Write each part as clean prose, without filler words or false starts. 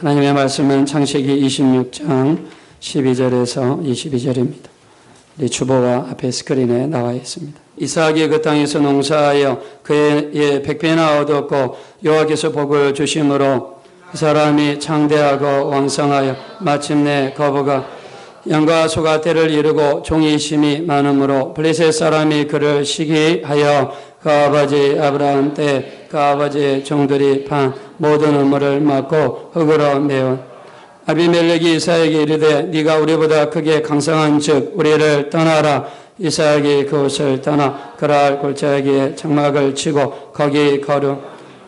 하나님의 말씀은 창세기 26장 12절에서 22절입니다. 우리 주보와 앞에 스크린에 나와 있습니다. 이삭이 그 땅에서 농사하여 그의 백배나 얻었고 여호와께서 복을 주심으로 그 사람이 창대하고 왕성하여 마침내 거부가 양과 소가 때를 이루고 종이 심이 많으므로 블레셋 사람이 그를 시기하여 그 아버지 아브라함 때 그 아버지의 종들이 판 모든 우물을 막고 흙으로 메운 아비멜렉이 이삭에게 이르되 네가 우리보다 크게 강성한 즉 우리를 떠나라. 이삭이 그곳을 떠나 그랄 골짜기에 장막을 치고 거기 거류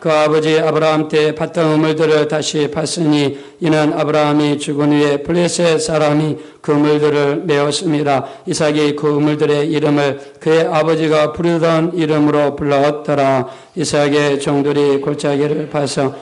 그 아버지 아브라함 때 팠던 우물들을 다시 팠으니 이는 아브라함이 죽은 후에 블레셋 사람이 그 우물들을 메웠습니다. 이삭이 그 우물들의 이름을 그의 아버지가 부르던 이름으로 불렀더라. 이삭의 종들이 골짜기를 파서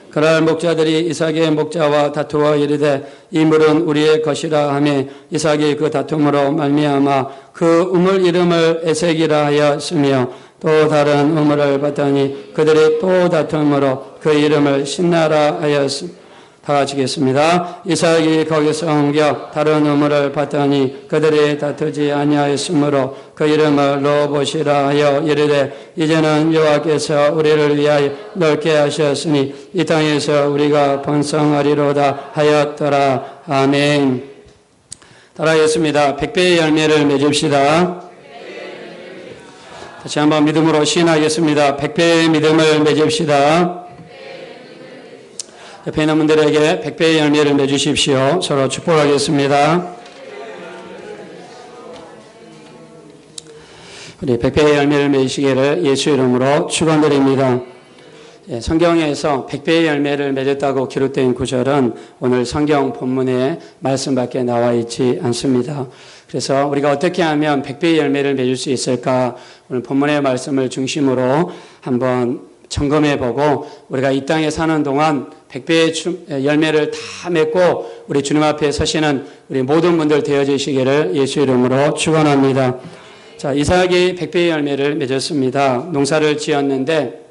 그날 목자들이 이삭의 목자와 다투어 이르되 이 물은 우리의 것이라 하며 이삭이 그 다툼으로 말미암아 그 우물 이름을 에색이라 하였으며 또 다른 우물을 봤더니 그들이 또 다툼으로 그 이름을 신나라 하였습니다. 다 같이 읽겠습니다. 이삭이 거기서 옮겨 다른 우물을 봤더니 그들이 다투지 아니하였으므로 그 이름을 르호봇이라 하여 이르되 이제는 여호와께서 우리를 위하여 넓게 하셨으니 이 땅에서 우리가 번성하리로다 하였더라. 아멘. 따라하겠습니다. 백배의 열매를 맺읍시다. 다시 한번 믿음으로 시인하겠습니다. 백배의 믿음을 맺읍시다. 옆에 있는 분들에게 백배의 열매를 맺으십시오. 서로 축복하겠습니다. 우리 백배의 열매를 맺으시기를 예수 이름으로 축원드립니다. 성경에서 백배의 열매를 맺었다고 기록된 구절은 오늘 성경 본문에 말씀밖에 나와 있지 않습니다. 그래서 우리가 어떻게 하면 백배의 열매를 맺을 수 있을까? 오늘 본문의 말씀을 중심으로 한번 점검해 보고 우리가 이 땅에 사는 동안 백배의 열매를 다 맺고 우리 주님 앞에 서시는 우리 모든 분들 되어주시기를 예수 이름으로 축원합니다. 자, 이삭이 백배의 열매를 맺었습니다. 농사를 지었는데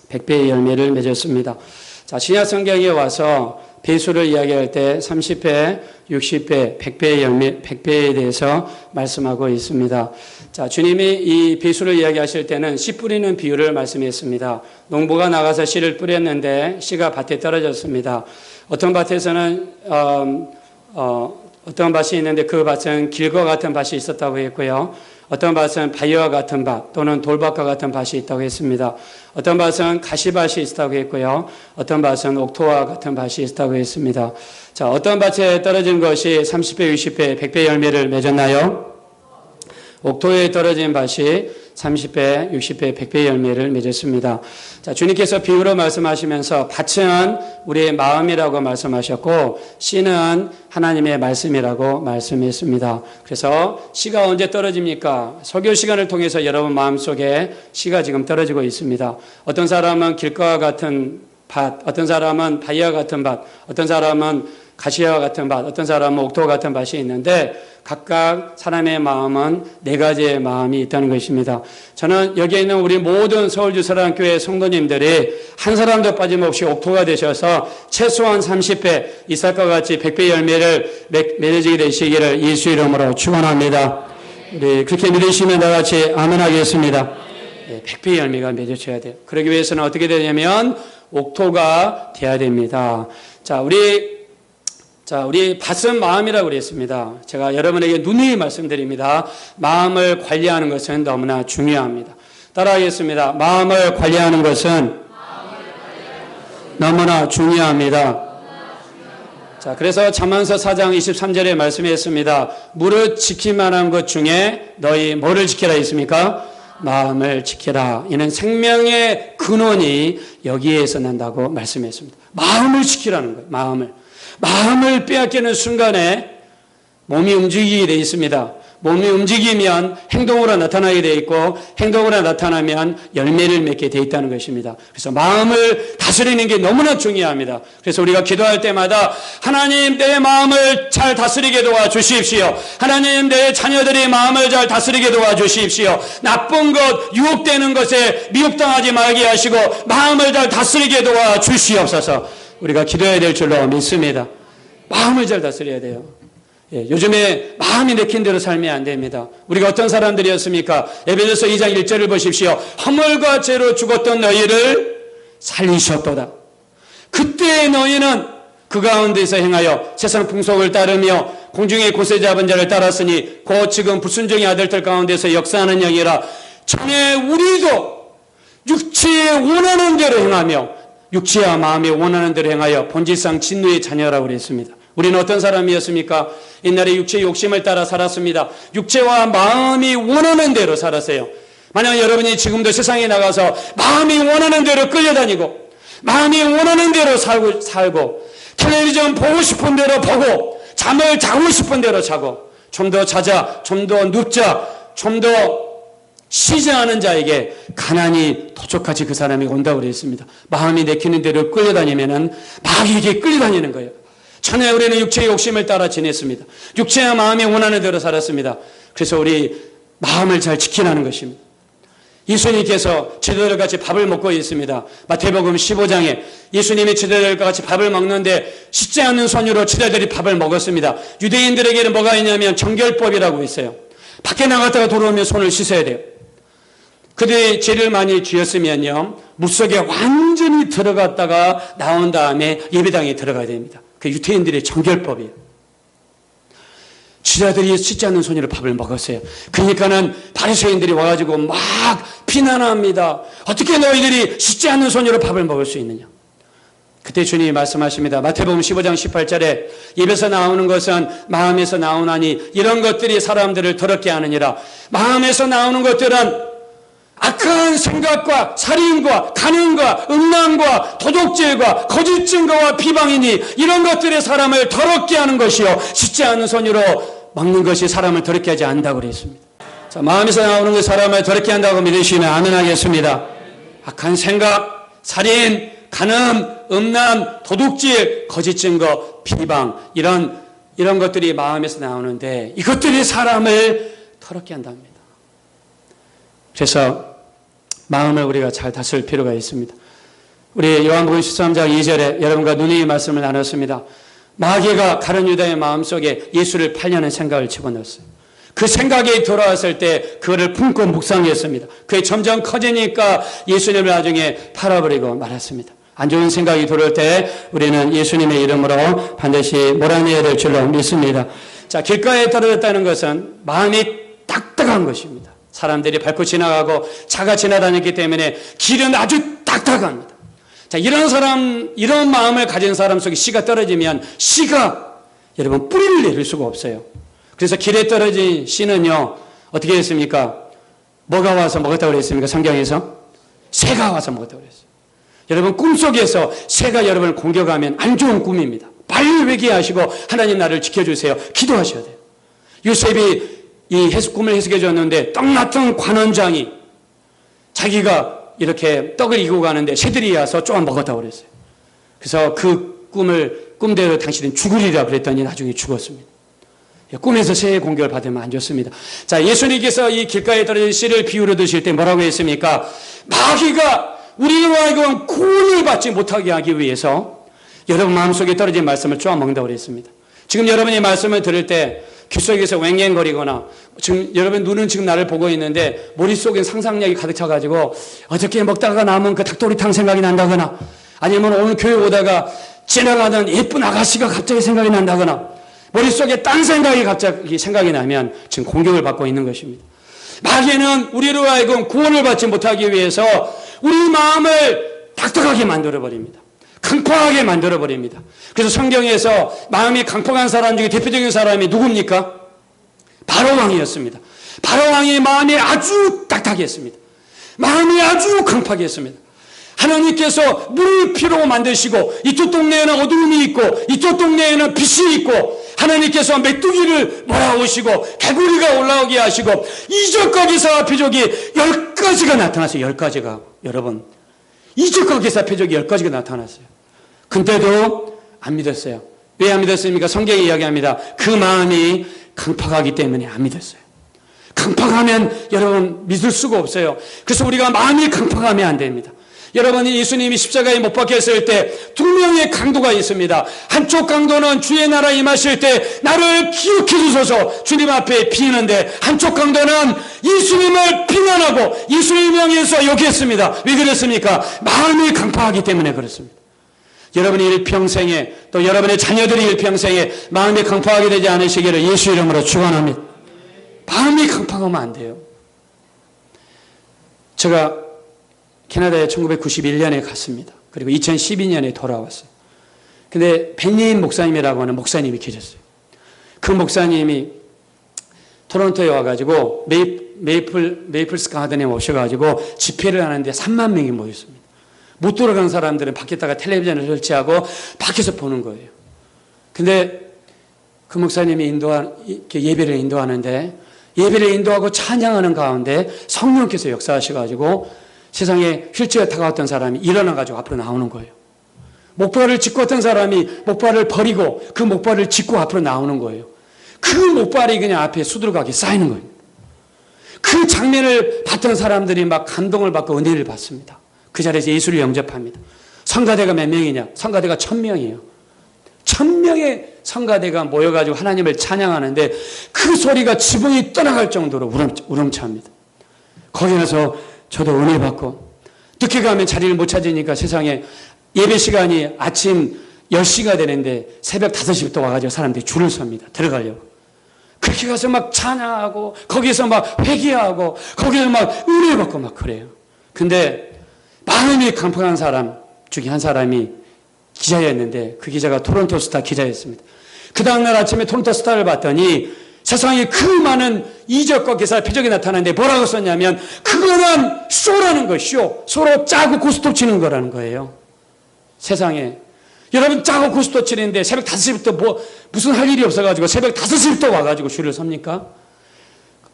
백배의 열매를 맺었습니다. 자, 신약 성경에 와서 배수를 이야기할 때 30배, 60배, 100배의 열매, 100배에 대해서 말씀하고 있습니다. 자, 주님이 이 배수를 이야기하실 때는 씨 뿌리는 비유를 말씀했습니다. 농부가 나가서 씨를 뿌렸는데 씨가 밭에 떨어졌습니다. 어떤 밭에서는 어떤 밭이 있는데 그 밭은 길과 같은 밭이 있었다고 했고요. 어떤 밭은 바위와 같은 밭 또는 돌밭과 같은 밭이 있다고 했습니다. 어떤 밭은 가시밭이 있다고 했고요. 어떤 밭은 옥토와 같은 밭이 있다고 했습니다. 자, 어떤 밭에 떨어진 것이 30배, 60배, 100배 열매를 맺었나요? 옥토에 떨어진 밭이 30배, 60배, 100배 열매를 맺었습니다. 자, 주님께서 비유로 말씀하시면서 밭은 우리의 마음이라고 말씀하셨고 씨는 하나님의 말씀이라고 말씀했습니다. 그래서 씨가 언제 떨어집니까? 설교 시간을 통해서 여러분 마음속에 씨가 지금 떨어지고 있습니다. 어떤 사람은 길가와 같은 밭, 어떤 사람은 바위와 같은 밭, 어떤 사람은 가시와 같은 밭, 어떤 사람은 옥토 같은 밭이 있는데 각각 사람의 마음은 네 가지의 마음이 있다는 것입니다. 저는 여기에 있는 우리 모든 서울주사랑교회 성도님들이 한 사람도 빠짐없이 옥토가 되셔서 최소한 30배, 이삭과 같이 100배 열매를 맺어지게 되시기를 예수 이름으로 축원합니다. 우리 그렇게 믿으시면 다 같이 아멘 하겠습니다. 100배 열매가 맺어져야 돼요. 그러기 위해서는 어떻게 되냐면 옥토가 돼야 됩니다. 자, 우리 밭은 마음이라고 그랬습니다. 제가 여러분에게 누누이 말씀드립니다. 마음을 관리하는 것은 너무나 중요합니다. 따라하겠습니다. 마음을 관리하는 것은 너무나 중요합니다. 자, 그래서 잠언서 4장 23절에 말씀했습니다. 무릇 지킬만한 것 중에 너희 뭐를 지키라 했습니까? 마음을 지키라. 이는 생명의 근원이 여기에서 난다고 말씀했습니다. 마음을 지키라는 거예요. 마음을 빼앗기는 순간에 몸이 움직이게 되어 있습니다. 몸이 움직이면 행동으로 나타나게 되어 있고 행동으로 나타나면 열매를 맺게 되어 있다는 것입니다. 그래서 마음을 다스리는 게 너무나 중요합니다. 그래서 우리가 기도할 때마다 하나님 내 마음을 잘 다스리게 도와주십시오. 하나님 내 자녀들의 마음을 잘 다스리게 도와주십시오. 나쁜 것, 유혹되는 것에 미혹당하지 말게 하시고 마음을 잘 다스리게 도와주시옵소서. 우리가 기도해야 될 줄로 믿습니다. 마음을 잘 다스려야 돼요. 요즘에 마음이 내킨 대로 살면 안 됩니다. 우리가 어떤 사람들이었습니까? 에베소서 2장 1절을 보십시오. 허물과 죄로 죽었던 너희를 살리셨도다. 그때 너희는 그 가운데서 행하여 세상 풍속을 따르며 공중의 곳에 잡은 자를 따랐으니 곧 지금 불순종의 아들들 가운데서 역사하는 영이라. 전에 우리도 육체에 원하는 대로 행하며 육체와 마음에 원하는 대로 행하여 본질상 진노의 자녀라고 그랬습니다. 우리는 어떤 사람이었습니까? 옛날에 육체의 욕심을 따라 살았습니다. 육체와 마음이 원하는 대로 살았어요. 만약 여러분이 지금도 세상에 나가서 마음이 원하는 대로 끌려다니고 마음이 원하는 대로 살고 텔레비전 보고 싶은 대로 보고 잠을 자고 싶은 대로 자고 좀 더 자자, 좀 더 눕자, 좀 더 쉬지 않은 자에게 가난이 도적같이 그 사람이 온다고 그랬습니다. 마음이 내키는 대로 끌려다니면은 마귀에게 끌려다니는 거예요. 전에 우리는 육체의 욕심을 따라 지냈습니다. 육체와 마음이 원하는 대로 살았습니다. 그래서 우리 마음을 잘 지키라는 것입니다. 예수님께서 제자들과 같이 밥을 먹고 있습니다. 마태복음 15장에 예수님이 제자들과 같이 밥을 먹는데 씻지 않는 손으로 제자들이 밥을 먹었습니다. 유대인들에게는 뭐가 있냐면 정결법이라고 있어요. 밖에 나갔다가 돌아오면 손을 씻어야 돼요. 그들이 죄를 많이 지었으면요, 물속에 완전히 들어갔다가 나온 다음에 예배당에 들어가야 됩니다. 그 유대인들의 정결법이에요. 제자들이 씻지 않는 손으로 밥을 먹었어요. 그러니까는 바리새인들이 와가지고 막 비난합니다. 어떻게 너희들이 씻지 않는 손으로 밥을 먹을 수 있느냐. 그때 주님이 말씀하십니다. 마태복음 15장 18절에 입에서 나오는 것은 마음에서 나오나니 이런 것들이 사람들을 더럽게 하느니라. 마음에서 나오는 것들은 악한 생각과 살인과 간음과 음란과 도둑질과 거짓 증거와 비방이니 이런 것들이 사람을 더럽게 하는 것이요 씻지 않는 손으로 먹는 것이 사람을 더럽게 하지 않는다고 그랬습니다. 자, 마음에서 나오는 것이 사람을 더럽게 한다고 믿으시면 아멘 하겠습니다. 악한 생각, 살인, 간음, 음란, 도둑질, 거짓 증거, 비방 이런 것들이 마음에서 나오는데 이것들이 사람을 더럽게 한답니다. 그래서 마음을 우리가 잘 다스릴 필요가 있습니다. 우리 요한복음 13장 2절에 여러분과 누누이 말씀을 나눴습니다. 마귀가 가룟 유다의 마음속에 예수를 팔려는 생각을 집어넣었어요. 그 생각이 돌아왔을 때 그거를 품고 묵상했습니다. 그게 점점 커지니까 예수님을 나중에 팔아버리고 말았습니다. 안 좋은 생각이 들어올 때 우리는 예수님의 이름으로 반드시 몰아내야 될 줄로 믿습니다. 자, 길가에 떨어졌다는 것은 마음이 딱딱한 것입니다. 사람들이 밟고 지나가고 차가 지나다녔기 때문에 길은 아주 딱딱합니다. 자, 이런 마음을 가진 사람 속에 씨가 떨어지면 씨가 여러분 뿌리를 내릴 수가 없어요. 그래서 길에 떨어진 씨는요, 어떻게 했습니까? 뭐가 와서 먹었다고 그랬습니까? 성경에서? 새가 와서 먹었다고 그랬어요. 여러분 꿈속에서 새가 여러분을 공격하면 안 좋은 꿈입니다. 빨리 회개하시고 하나님 나를 지켜주세요. 기도하셔야 돼요. 요셉이 이 꿈을 해석해 줬는데 떡 맡은 관원장이 자기가 이렇게 떡을 이고 가는데 새들이 와서 쪼아 먹었다고 그랬어요. 그래서 그 꿈대로 당신은 죽으리라 그랬더니 나중에 죽었습니다. 꿈에서 새의 공격을 받으면 안 좋습니다. 자, 예수님께서 이 길가에 떨어진 씨를 비유로 드실 때 뭐라고 했습니까? 마귀가 우리로 하여금 구원을 받지 못하게 하기 위해서 여러분 마음속에 떨어진 말씀을 쪼아 먹는다고 그랬습니다. 지금 여러분이 말씀을 들을 때 귀 속에서 왱왱거리거나 지금 여러분 눈은 지금 나를 보고 있는데 머릿속엔 상상력이 가득 차가지고 어저께 먹다가 남은 그 닭도리탕 생각이 난다거나 아니면 오늘 교회 오다가 지나가던 예쁜 아가씨가 갑자기 생각이 난다거나 머릿속에 딴 생각이 갑자기 생각이 나면 지금 공격을 받고 있는 것입니다. 마귀는 우리로 하여금 구원을 받지 못하기 위해서 우리 마음을 딱딱하게 만들어버립니다. 강팍하게 만들어버립니다. 그래서 성경에서 마음이 강팍한 사람 중에 대표적인 사람이 누굽니까? 바로왕이었습니다. 바로왕의 마음이 아주 딱딱했습니다. 마음이 아주 강팍했습니다. 하나님께서 물을 피로 만드시고 이쪽 동네에는 어두움이 있고 이쪽 동네에는 빛이 있고 하나님께서 메뚜기를 몰아오시고 개구리가 올라오게 하시고 이적과 기사와 표적이 10가지가 나타났어요. 10가지가. 여러분, 이적과 기사 표적이 10가지가 나타났어요. 근데도 안 믿었어요. 왜 안 믿었습니까? 성경이 이야기합니다. 그 마음이 강팍하기 때문에 안 믿었어요. 강팍하면 여러분 믿을 수가 없어요. 그래서 우리가 마음이 강팍하면 안 됩니다. 여러분이 예수님이 십자가에 못 박혔을 때 두 명의 강도가 있습니다. 한쪽 강도는 주의 나라 임하실 때 나를 기억해 주소서 주님 앞에 비는데, 한쪽 강도는 예수님을 비난하고 예수님을 향해서 욕했습니다. 왜 그랬습니까? 마음이 강팍하기 때문에 그렇습니다. 여러분이 일평생에, 또 여러분의 자녀들이 일평생에 마음이 강팍하게 되지 않으시기를 예수 이름으로 축원합니다. 마음이 강팍하면 안 돼요. 제가 캐나다에 1991년에 갔습니다. 그리고 2012년에 돌아왔어요. 근데 벤예인 목사님이라고 하는 목사님이 계셨어요. 그 목사님이 토론토에 와가지고 메이플스 가든에 오셔가지고 집회를 하는데 3만 명이 모였습니다. 못 돌아간 사람들은 밖에다가 텔레비전을 설치하고 밖에서 보는 거예요. 근데 그 목사님이 예배를 인도하는데, 예배를 인도하고 찬양하는 가운데 성령께서 역사하셔가지고 세상에 휠체어 타고 왔던 사람이 일어나가지고 앞으로 나오는 거예요. 목발을 짚고 왔던 사람이 목발을 버리고 그 목발을 짚고 앞으로 나오는 거예요. 그 목발이 그냥 앞에 수두룩하게 쌓이는 거예요. 그 장면을 봤던 사람들이 막 감동을 받고 은혜를 받습니다. 그 자리에서 예수를 영접합니다. 성가대가 몇 명이냐? 성가대가 1000명이에요. 1000명의 성가대가 모여가지고 하나님을 찬양하는데 그 소리가 지붕이 떠나갈 정도로 우렁차입니다. 거기 가서 저도 은혜 받고, 늦게 가면 자리를 못 찾으니까 세상에 예배 시간이 아침 10시가 되는데 새벽 5시부터 와가지고 사람들이 줄을 섭니다. 들어가려고. 그렇게 가서 막 찬양하고 거기서 막 회개하고 거기서 막 은혜 받고 막 그래요. 근데 마음이 강팍한 사람 중에 한 사람이 기자였는데, 그 기자가 토론토 스타 기자였습니다. 그 다음날 아침에 토론토 스타를 봤더니 세상에 그 많은 이적과 기사 표적이 나타나는데 뭐라고 썼냐면, 그거는 쇼라는 거예요. 서로 짜고 고스톱 치는 거라는 거예요. 세상에 여러분, 짜고 고스톱 치는데 새벽 5시부터 무슨 할 일이 없어가지고 새벽 5시부터 와가지고 줄을 섭니까?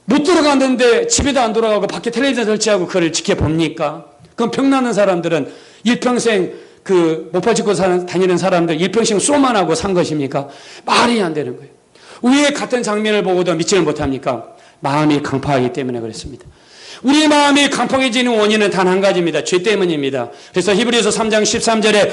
못 들어갔는데 집에도 안 돌아가고 밖에 텔레비전 설치하고 그걸 지켜봅니까? 그럼 병나는 사람들은 일평생 그 목발 짚고 다니는 사람들 일평생 쏘만 하고 산 것입니까? 말이 안 되는 거예요. 왜 같은 장면을 보고도 믿지를 못합니까? 마음이 강팍하기 때문에 그렇습니다. 우리 마음이 강팍해지는 원인은 단 한 가지입니다. 죄 때문입니다. 그래서 히브리서 3장 13절에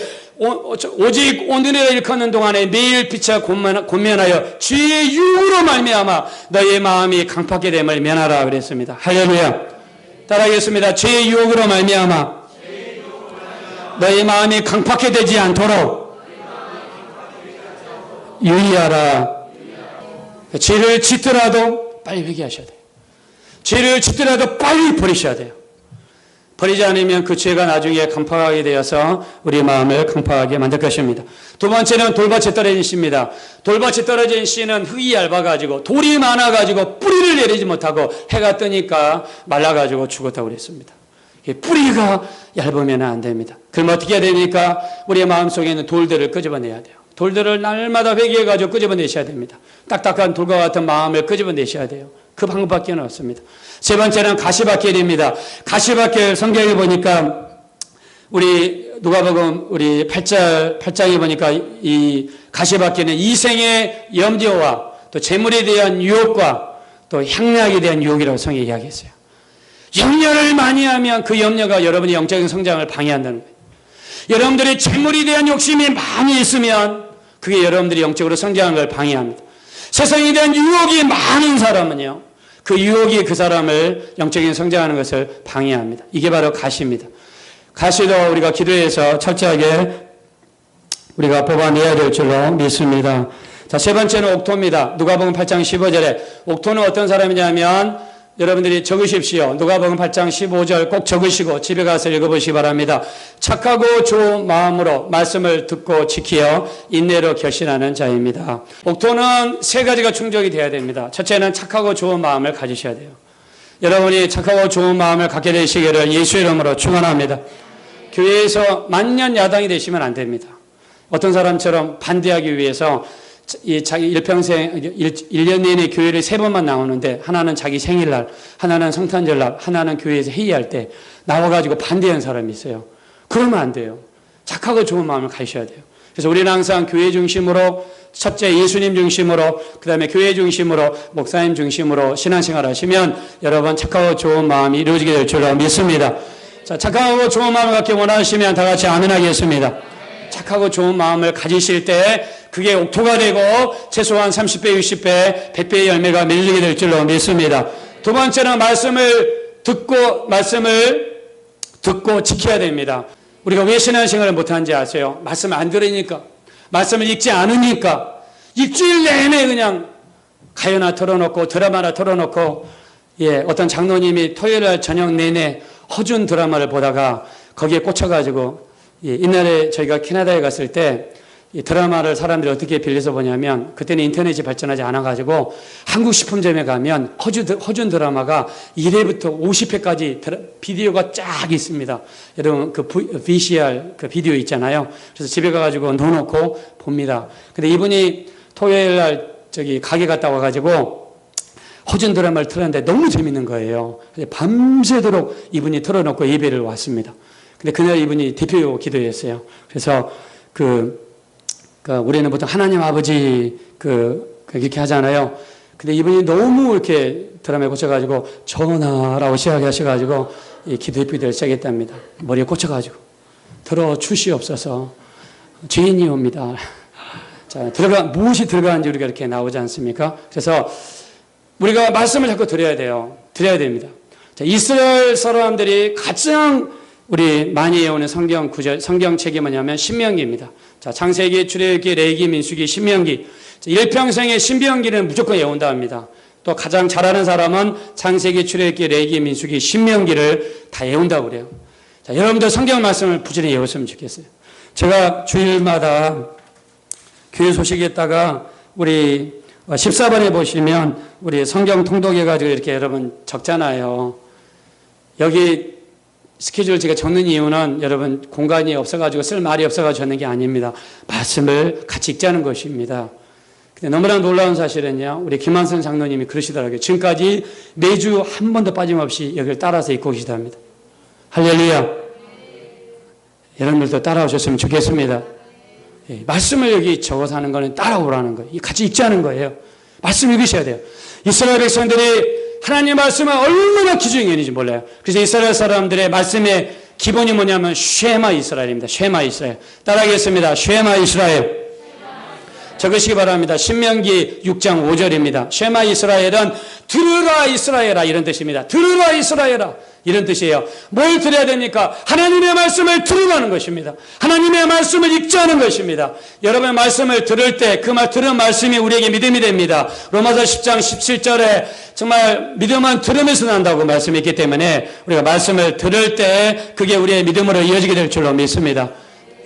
오직 오늘을 일컫는 동안에 매일 피차 권면하여 죄의 유혹으로 말미암아 너의 마음이 강팍하게 됨을 면하라 그랬습니다. 할렐루야. 따라하겠습니다. 죄의 유혹으로 말미암아 너의 마음이 강팍해 되지 않도록 유의하라. 죄를 짓더라도 빨리 회개하셔야 돼요. 죄를 짓더라도 빨리 버리셔야 돼요. 버리지 않으면 그 죄가 나중에 강팍하게 되어서 우리 마음을 강팍하게 만들 것입니다. 두 번째는 돌밭에 떨어진 씨입니다. 돌밭에 떨어진 씨는 흙이 얇아가지고 돌이 많아가지고 뿌리를 내리지 못하고 해가 뜨니까 말라가지고 죽었다고 그랬습니다. 뿌리가 얇으면 안 됩니다. 그럼 어떻게 해야 됩니까? 우리의 마음속에 있는 돌들을 끄집어내야 돼요. 돌들을 날마다 회개해가지고 끄집어내셔야 됩니다. 딱딱한 돌과 같은 마음을 끄집어내셔야 돼요. 그 방법밖에 없습니다. 세 번째는 가시밭길입니다. 가시밭길 성경에 보니까 우리 누가복음 우리 8장에 보니까 이 가시밭길은 이생의 염려와 또 재물에 대한 유혹과 또 향락에 대한 유혹이라고 성경이 이야기했어요. 염려를 많이 하면 그 염려가 여러분의 영적인 성장을 방해한다는 거예요. 여러분들의 재물에 대한 욕심이 많이 있으면 그게 여러분들이 영적으로 성장하는 걸 방해합니다. 세상에 대한 유혹이 많은 사람은요, 그 유혹이 그 사람을 영적인 성장하는 것을 방해합니다. 이게 바로 가시입니다. 가시도 우리가 기도해서 철저하게 우리가 뽑아내야 될 줄로 믿습니다. 자, 세 번째는 옥토입니다. 누가복음 8장 15절에 옥토는 어떤 사람이냐면, 여러분들이 적으십시오. 누가복음 8장 15절 꼭 적으시고 집에 가서 읽어보시기 바랍니다. 착하고 좋은 마음으로 말씀을 듣고 지키어 인내로 결신하는 자입니다. 옥토는 세 가지가 충족이 되어야 됩니다. 첫째는 착하고 좋은 마음을 가지셔야 돼요. 여러분이 착하고 좋은 마음을 갖게 되시기를 예수 이름으로 축원합니다. 교회에서 만년 야당이 되시면 안 됩니다. 어떤 사람처럼 반대하기 위해서 자기 일평생 1년 내내 교회를 3번만 나오는데 하나는 자기 생일날, 하나는 성탄절날, 하나는 교회에서 회의할 때 나와가지고 반대하는 사람이 있어요. 그러면 안 돼요. 착하고 좋은 마음을 가지셔야 돼요. 그래서 우리는 항상 교회 중심으로, 첫째 예수님 중심으로, 그 다음에 교회 중심으로, 목사님 중심으로 신앙생활 하시면 여러분 착하고 좋은 마음이 이루어지게 될 줄로 믿습니다. 자, 착하고 좋은 마음을 갖기 원하시면 다 같이 아멘 하겠습니다. 착하고 좋은 마음을 가지실 때 그게 옥토가 되고 최소한 30배, 60배, 100배의 열매가 맺어지게 될 줄로 믿습니다. 두 번째는 말씀을 듣고 지켜야 됩니다. 우리가 왜 신앙생활을 못하는지 아세요? 말씀 안 들으니까, 말씀을 읽지 않으니까 일주일 내내 그냥 가요나 틀어놓고 드라마나 틀어놓고, 어떤 장로님이 토요일날 저녁 내내 허준 드라마를 보다가 거기에 꽂혀가지고, 옛날에 저희가 캐나다에 갔을 때 이 드라마를 사람들이 어떻게 빌려서 보냐면, 그때는 인터넷이 발전하지 않아가지고 한국 식품점에 가면 허준 드라마가 1회부터 50회까지 비디오가 쫙 있습니다. 여러분 그 VCR 그 비디오 있잖아요. 그래서 집에 가가지고 넣어놓고 봅니다. 근데 이분이 토요일날 저기 가게 갔다 와가지고 허준 드라마를 틀었는데 너무 재밌는 거예요. 밤새도록 이분이 틀어놓고 예배를 왔습니다. 근데 그날 이분이 대표 기도였어요. 그래서 우리는 보통 하나님 아버지 그렇게 하잖아요. 근데 이분이 너무 이렇게 드라마에 꽂혀가지고 전하라고 시작하셔가지고 이 기도 기도를 시작했답니다. 머리에 꽂혀가지고 들어 주시옵소서 죄인이 옵니다. 자, 무엇이 들어가는지 우리가 이렇게 나오지 않습니까? 그래서 우리가 말씀을 자꾸 드려야 됩니다. 자, 이스라엘 사람들이 가장 우리 많이 외우는 성경책이 뭐냐면 신명기입니다. 자, 창세기, 출애굽기, 레위기, 민수기, 신명기. 일평생에 신명기는 무조건 외운다 합니다. 또 가장 잘하는 사람은 창세기, 출애굽기, 레위기, 민수기, 신명기를 다 외운다고 그래요. 자, 여러분들 성경 말씀을 부지런히 외웠으면 좋겠어요. 제가 주일마다 교회 소식에다가 우리 14번에 보시면 우리 성경 통독해가지고 이렇게 여러분 적잖아요. 여기 스케줄 제가 적는 이유는 여러분 공간이 없어가지고 쓸 말이 없어가지고 적는 게 아닙니다. 말씀을 같이 읽자는 것입니다. 근데 너무나 놀라운 사실은요, 우리 김한선 장로님이 그러시더라고요. 지금까지 매주 한 번도 빠짐없이 여기를 따라서 읽고 계시답니다. 할렐루야. 여러분들도 따라오셨으면 좋겠습니다. 말씀을 여기 적어서 하는 거는 따라오라는 거예요. 같이 읽자는 거예요. 말씀 읽으셔야 돼요. 이스라엘 백성들이 하나님의 말씀을 얼마나 귀중히 여기는지 몰라요. 그래서 이스라엘 사람들의 말씀의 기본이 뭐냐면 쉐마 이스라엘입니다. 쉐마 이스라엘. 따라하겠습니다. 쉐마 이스라엘. 적으시기 바랍니다. 신명기 6장 5절입니다. 쉐마 이스라엘은 들으라 이스라엘아 이런 뜻입니다. 들으라 이스라엘아 이런 뜻이에요. 뭘 들어야 됩니까? 하나님의 말씀을 들으라는 것입니다. 하나님의 말씀을 읽자는 것입니다. 여러분의 말씀을 들을 때 그 들은 말씀이 우리에게 믿음이 됩니다. 로마서 10장 17절에 정말 믿음은 들으면서 난다고 말씀이 있기 때문에 우리가 말씀을 들을 때 그게 우리의 믿음으로 이어지게 될 줄로 믿습니다.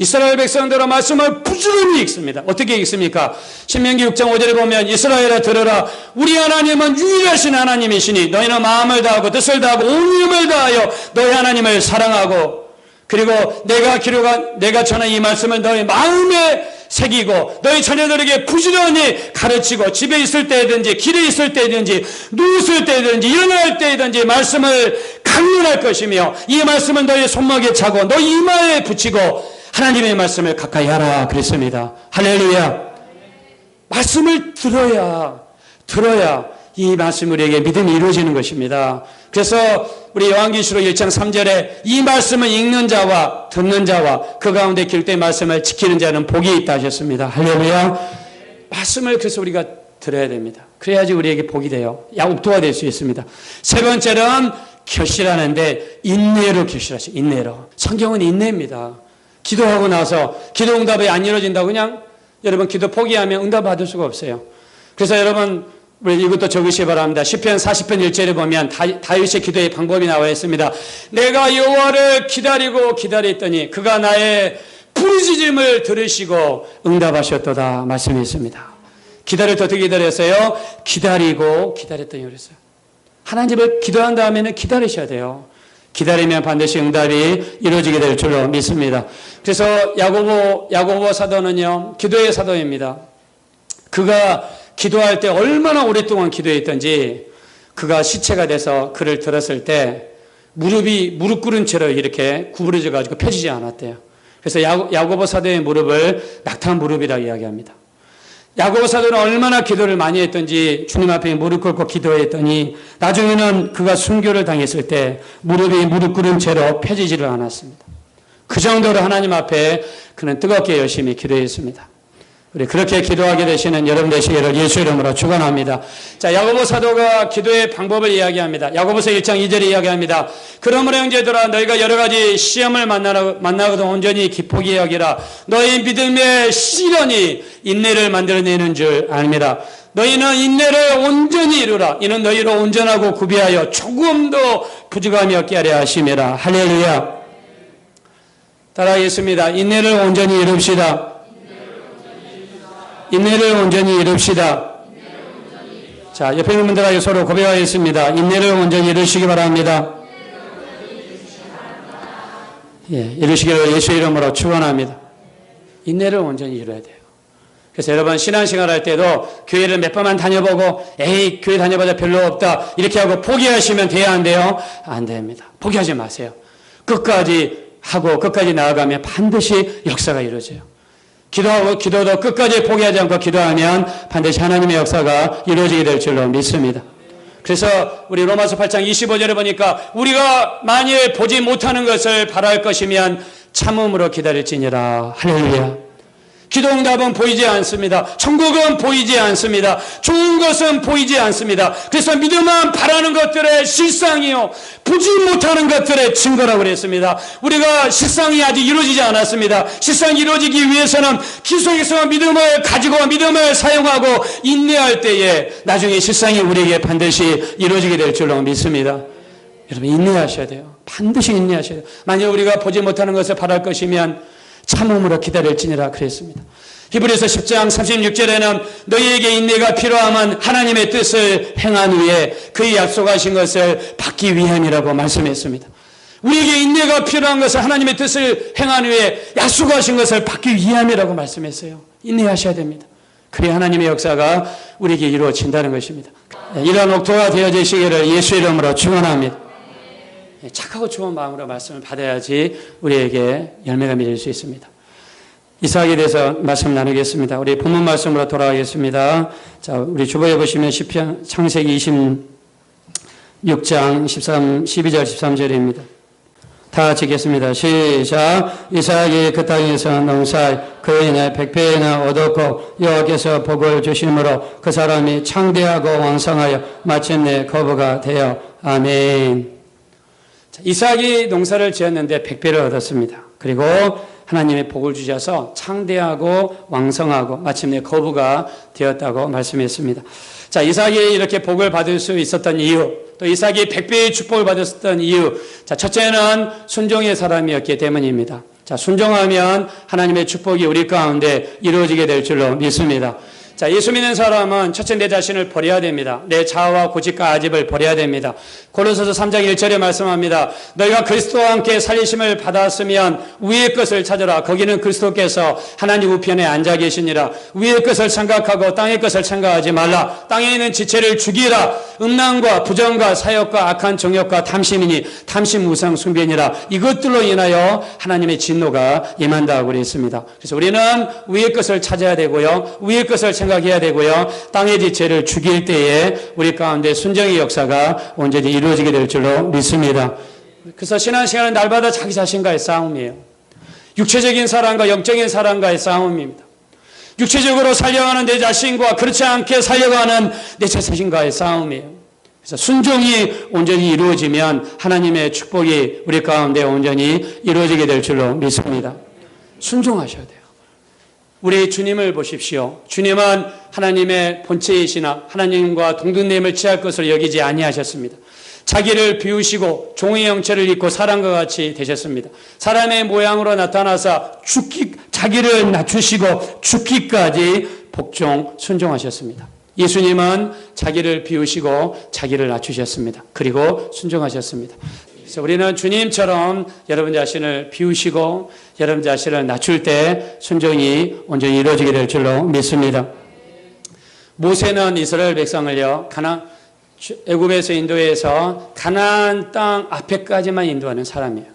이스라엘 백성들은 말씀을 부지런히 읽습니다. 어떻게 읽습니까? 신명기 6장 5절에 보면 이스라엘아 들으라 우리 하나님은 유일하신 하나님이시니 너희는 마음을 다하고 뜻을 다하고 온 힘을 다하여 너희 하나님을 사랑하고 그리고 내가 전한 이 말씀을 너희 마음에 새기고 너희 자녀들에게 부지런히 가르치고 집에 있을 때든지 길에 있을 때든지 누웠을 때든지 일어날 때든지 말씀을 강론할 것이며 이 말씀은 너희 손목에 차고 너희 이마에 붙이고 하나님의 말씀을 가까이 하라 그랬습니다. 할렐루야. 말씀을 들어야 이 말씀 우리에게 믿음이 이루어지는 것입니다. 그래서 우리 요한계시록 1장 3절에 이 말씀을 읽는 자와 듣는 자와 그 가운데 길대의 말씀을 지키는 자는 복이 있다 하셨습니다. 할렐루야. 말씀을 그래서 우리가 들어야 됩니다. 그래야지 우리에게 복이 돼요. 옥토가 될 수 있습니다. 세 번째는 결실하는데 인내로 결실하시고 인내로. 성경은 인내입니다. 기도하고 나서 기도 응답이 안 이루어진다고 그냥 여러분 기도 포기하면 응답 받을 수가 없어요. 그래서 여러분 우리 이것도 적으시기 바랍니다. 시편 40편 1절에 보면 다윗의 기도의 방법이 나와 있습니다. 내가 여호와를 기다렸더니 그가 나의 부르짖음을 들으시고 응답하셨도다 말씀이 있습니다. 기다릴 때 어떻게 기다렸어요? 기다렸더니 그랬어요. 하나님을 기도한 다음에는 기다리셔야 돼요. 기다리면 반드시 응답이 이루어지게 될 줄로 믿습니다. 그래서 야고보 사도는요, 기도의 사도입니다. 그가 기도할 때 얼마나 오랫동안 기도했던지 그가 시체가 돼서 그를 들었을 때 무릎 꿇은 채로 이렇게 구부러져 가지고 펴지지 않았대요. 그래서 야고보 사도의 무릎을 낙타 무릎이라고 이야기합니다. 야고보 사도는 얼마나 기도를 많이 했던지 주님 앞에 무릎 꿇고 기도했더니 나중에는 그가 순교를 당했을 때 무릎이 무릎 꿇은 채로 펴지지를 않았습니다. 그 정도로 하나님 앞에 그는 뜨겁게 열심히 기도했습니다. 우리 그렇게 기도하게 되시는 여러분 되시기를 예수 이름으로 축원합니다. 자, 야고보 사도가 기도의 방법을 이야기합니다. 야고보서 1장 2절에 이야기합니다. 그러므로 형제들아 너희가 여러 가지 시험을 만나거든 온전히 기쁘게 여기라. 너희 믿음의 시련이 인내를 만들어내는 줄 압니다. 너희는 인내를 온전히 이루라. 이는 너희로 온전하고 구비하여 조금도 부족함이 없게 하려 하심이라. 할렐루야. 따라하겠습니다. 인내를 온전히 이룹시다. 인내를 온전히 이룹시다. 자, 옆에 있는 분들하고 서로 고백하겠습니다. 인내를 온전히 이루시기 바랍니다. 예, 이루시기를 예수 이름으로 축원합니다. 인내를 온전히 이루어야 돼요. 그래서 여러분 신앙생활 할 때도 교회를 몇 번만 다녀보고 에이 교회 다녀봐도 별로 없다 이렇게 하고 포기하시면 돼야 안 돼요? 안 됩니다. 포기하지 마세요. 끝까지 하고 끝까지 나아가면 반드시 역사가 이루어져요. 기도도 끝까지 포기하지 않고 기도하면 반드시 하나님의 역사가 이루어지게 될 줄로 믿습니다. 그래서 우리 로마서 8장 25절에 보니까 우리가 만일 보지 못하는 것을 바랄 것이면 참음으로 기다릴지니라. 할렐루야. 기도 응답은 보이지 않습니다. 천국은 보이지 않습니다. 좋은 것은 보이지 않습니다. 그래서 믿음만 바라는 것들의 실상이요 보지 못하는 것들의 증거라고 그랬습니다. 우리가 실상이 아직 이루어지지 않았습니다. 실상이 이루어지기 위해서는 계속해서 믿음을 가지고 믿음을 사용하고 인내할 때에 나중에 실상이 우리에게 반드시 이루어지게 될 줄로 믿습니다. 여러분 인내하셔야 돼요. 반드시 인내하셔야 돼요. 만약 우리가 보지 못하는 것을 바랄 것이면 참음으로 기다릴지니라 그랬습니다. 히브리서 10장 36절에는 너희에게 인내가 필요하면 하나님의 뜻을 행한 후에 그의 약속하신 것을 받기 위함이라고 말씀했습니다. 우리에게 인내가 필요한 것은 하나님의 뜻을 행한 후에 약속하신 것을 받기 위함이라고 말씀했어요. 인내하셔야 됩니다. 그래야 하나님의 역사가 우리에게 이루어진다는 것입니다. 이런 옥토가 되어지시기를 예수 이름으로 축원합니다. 착하고 좋은 마음으로 말씀을 받아야지 우리에게 열매가 맺을 수 있습니다. 이삭에 대해서 말씀 나누겠습니다. 우리 본문 말씀으로 돌아가겠습니다. 자, 우리 주보에 보시면 시편 창세기 26장 12절 13절입니다. 다 같이 읽겠습니다. 시작. 이삭이 그 땅에서 농사에 그의 인에 100배나 얻었고 여호와께서 복을 주심으로 그 사람이 창대하고 왕성하여 마침내 거부가 되어 아멘. 이삭이 농사를 지었는데 100배를 얻었습니다. 그리고 하나님의 복을 주셔서 창대하고 왕성하고 마침내 거부가 되었다고 말씀했습니다. 자, 이삭이 이렇게 복을 받을 수 있었던 이유, 또 이삭이 100배의 축복을 받았던 이유, 자, 첫째는 순종의 사람이었기 때문입니다. 자, 순종하면 하나님의 축복이 우리 가운데 이루어지게 될 줄로 믿습니다. 자, 예수 믿는 사람은 첫째 내 자신을 버려야 됩니다. 내 자아와 고집과 아집을 버려야 됩니다. 고린도서 3장 1절에 말씀합니다. 너희가 그리스도와 함께 살리심을 받았으면 위의 것을 찾으라. 거기는 그리스도께서 하나님 우편에 앉아 계시니라. 위의 것을 생각하고 땅의 것을 생각하지 말라. 땅에 있는 지체를 죽이라. 음란과 부정과 사욕과 악한 정욕과 탐심이니 탐심 우상 숭배니라. 이것들로 인하여 하나님의 진노가 임한다고 그랬습니다. 그래서 우리는 위의 것을 찾아야 되고요. 위의 것을 생각해야 되고요. 땅의 지체를 죽일 때에 우리 가운데 순종의 역사가 온전히 이루어지게 될 줄로 믿습니다. 그래서 신앙생활은 날마다 자기 자신과의 싸움이에요. 육체적인 사람과 영적인 사람과의 싸움입니다. 육체적으로 살려가는 내 자신과 그렇지 않게 살려가는 내 자신과의 싸움이에요. 그래서 순종이 온전히 이루어지면 하나님의 축복이 우리 가운데 온전히 이루어지게 될 줄로 믿습니다. 순종하셔야 돼요. 우리 주님을 보십시오. 주님은 하나님의 본체이시나 하나님과 동등됨을 취할 것으로 여기지 아니하셨습니다. 자기를 비우시고 종의 형체를 입고 사람과 같이 되셨습니다. 사람의 모양으로 나타나서 자기를 낮추시고 죽기까지 복종 순종하셨습니다. 예수님은 자기를 비우시고 자기를 낮추셨습니다. 그리고 순종하셨습니다. 그래서 우리는 주님처럼 여러분 자신을 비우시고 여러분 자신을 낮출 때 순종이 온전히 이루어지게 될 줄로 믿습니다. 모세는 이스라엘 백성을요, 애굽에서 인도해서 가나안 땅 앞에까지만 인도하는 사람이에요.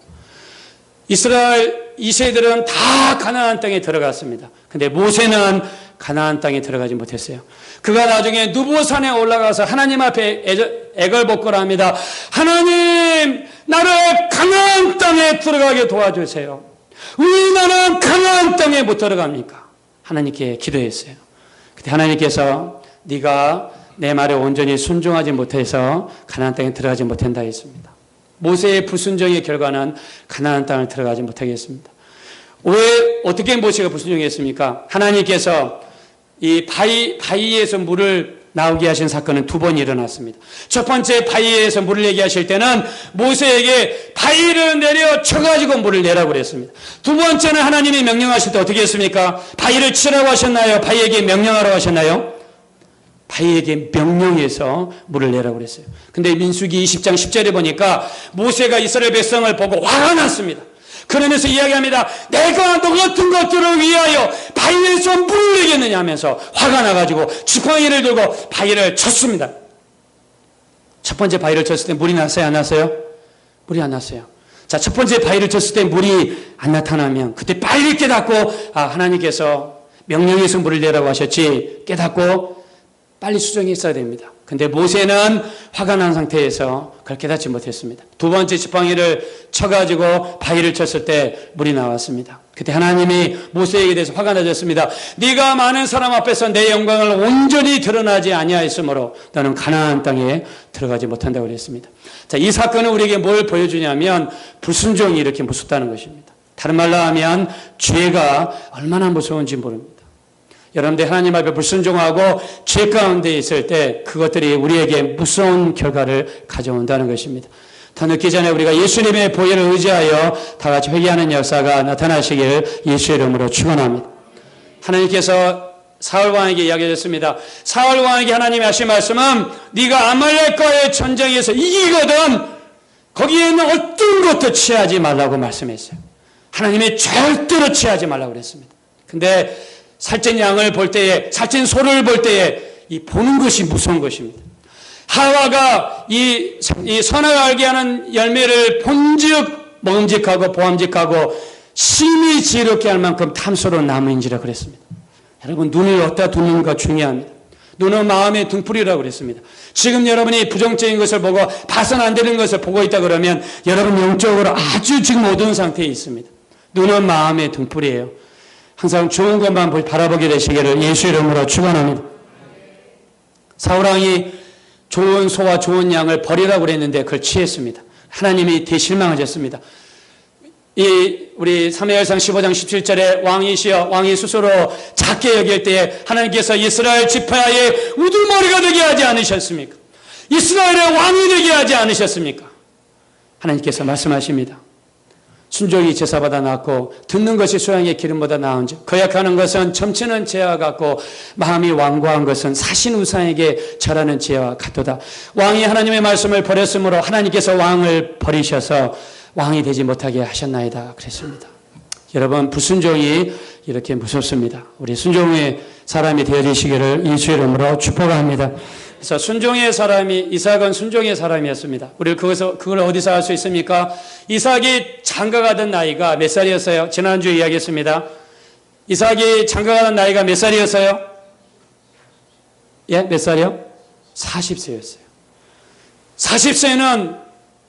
이스라엘 2세들은 다 가나안 땅에 들어갔습니다. 근데 모세는 가나안 땅에 들어가지 못했어요. 그가 나중에 누보산에 올라가서 하나님 앞에 애걸복걸합니다. 하나님, 나를 가나안 땅에 들어가게 도와주세요. 왜 나는 가나안 땅에 못 들어갑니까? 하나님께 기도했어요. 그때 하나님께서 네가 내 말에 온전히 순종하지 못해서 가나안 땅에 들어가지 못한다 했습니다. 모세의 불순종의 결과는 가나안 땅을 들어가지 못하게 했습니다. 왜 어떻게 모세가 불순종했습니까? 하나님께서 이 바위에서 물을 나오게 하신 사건은 두 번 일어났습니다. 첫 번째 바위에서 물을 내게 하실 때는 모세에게 바위를 내려 쳐가지고 물을 내라고 그랬습니다. 두 번째는 하나님이 명령하실 때 어떻게 했습니까? 바위를 치라고 하셨나요? 바위에게 명령하라고 하셨나요? 바위에게 명령해서 물을 내라고 그랬어요. 근데 민수기 20장 10절에 보니까 모세가 이스라엘 백성을 보고 화가 났습니다. 그러면서 이야기합니다. 내가 너 같은 것들을 위하여 바위에서 물을 내겠느냐 하면서 화가 나가지고 지팡이를 들고 바위를 쳤습니다. 첫 번째 바위를 쳤을 때 물이 났어요? 안 났어요? 물이 안 났어요. 자, 첫 번째 바위를 쳤을 때 물이 안 나타나면 그때 빨리 깨닫고 하나님께서 명령해서 물을 내라고 하셨지, 깨닫고 빨리 수정했어야 됩니다. 근데 모세는 화가 난 상태에서 그걸 깨닫지 못했습니다. 두 번째 지팡이를 쳐가지고 바위를 쳤을 때 물이 나왔습니다. 그때 하나님이 모세에게 대해서 화가 나셨습니다. 네가 많은 사람 앞에서 내 영광을 온전히 드러나지 아니하였으므로 너는 가나안 땅에 들어가지 못한다고 그랬습니다. 자, 이 사건은 우리에게 뭘 보여주냐면 불순종이 이렇게 무섭다는 것입니다. 다른 말로 하면 죄가 얼마나 무서운지 모릅니다. 여러분들 하나님 앞에 불순종하고 죄 가운데 있을 때 그것들이 우리에게 무서운 결과를 가져온다는 것입니다. 더 늦기 전에 우리가 예수님의 보혈을 의지하여 다 같이 회개하는 역사가 나타나시길 예수의 이름으로 축원합니다. 하나님께서 사울 왕에게 이야기하셨습니다. 사울 왕에게 하나님이 하신 말씀은 네가 아말렉과의 전쟁에서 이기거든 거기에 있는 어떤 것도 취하지 말라고 말씀했어요. 하나님이 절대로 취하지 말라고 그랬습니다. 근데 살찐 양을 볼 때에, 살찐 소를 볼 때에 이 보는 것이 무서운 것입니다. 하와가 이 선을 알게 하는 열매를 본즉 먹음직하고 보암직하고 심히 지혜롭게 할 만큼 탐스러운 나무인지라 그랬습니다. 여러분, 눈을 어디다 두는가 중요합니다. 눈은 마음의 등불이라고 그랬습니다. 지금 여러분이 부정적인 것을 보고 봐서는 안 되는 것을 보고 있다 그러면 여러분 영적으로 아주 지금 어두운 상태에 있습니다. 눈은 마음의 등불이에요. 항상 좋은 것만 바라보게 되시기를 예수 이름으로 축원합니다. 사울왕이 좋은 소와 좋은 양을 버리라고 그랬는데 그걸 취했습니다. 하나님이 대실망하셨습니다. 우리 사무엘상 15장 17절에 왕이시여 왕이 스스로 작게 여길 때에 하나님께서 이스라엘 지파의 우두머리가 되게 하지 않으셨습니까? 이스라엘의 왕이 되게 하지 않으셨습니까? 하나님께서 말씀하십니다. 순종이 제사보다 낫고 듣는 것이 수양의 기름보다 나은즉 거역하는 것은 점치는 재와 같고 마음이 완고한 것은 사신 우상에게 절하는 재와 같도다. 왕이 하나님의 말씀을 버렸으므로 하나님께서 왕을 버리셔서 왕이 되지 못하게 하셨나이다 그랬습니다. 여러분, 불순종이 이렇게 무섭습니다. 우리 순종의 사람이 되어지시기를 예수의 이름으로 축복합니다. 그래서 순종의 사람이, 이삭은 순종의 사람이었습니다. 우리 그걸 어디서 알 수 있습니까? 이삭이 장가가던 나이가 몇 살이었어요? 지난주에 이야기했습니다. 이삭이 장가가던 나이가 몇 살이었어요? 예, 몇 살이요? 40세였어요. 40세는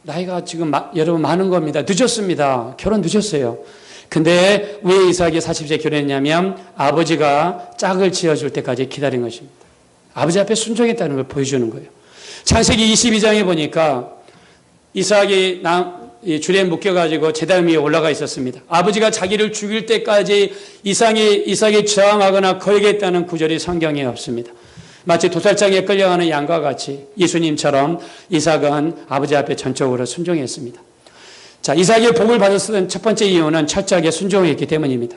나이가 지금 여러분 많은 겁니다. 늦었습니다. 결혼 늦었어요. 근데 왜 이삭이 40세에 결혼했냐면 아버지가 짝을 지어줄 때까지 기다린 것입니다. 아버지 앞에 순종했다는 걸 보여주는 거예요. 창세기 22장에 보니까 이삭이 줄에 묶여가지고 제단 위에 올라가 있었습니다. 아버지가 자기를 죽일 때까지 이삭이 저항하거나 거역했다는 구절이 성경에 없습니다. 마치 도살장에 끌려가는 양과 같이 예수님처럼 이삭은 아버지 앞에 전적으로 순종했습니다. 자, 이삭의 복을 받았던 첫 번째 이유는 철저하게 순종했기 때문입니다.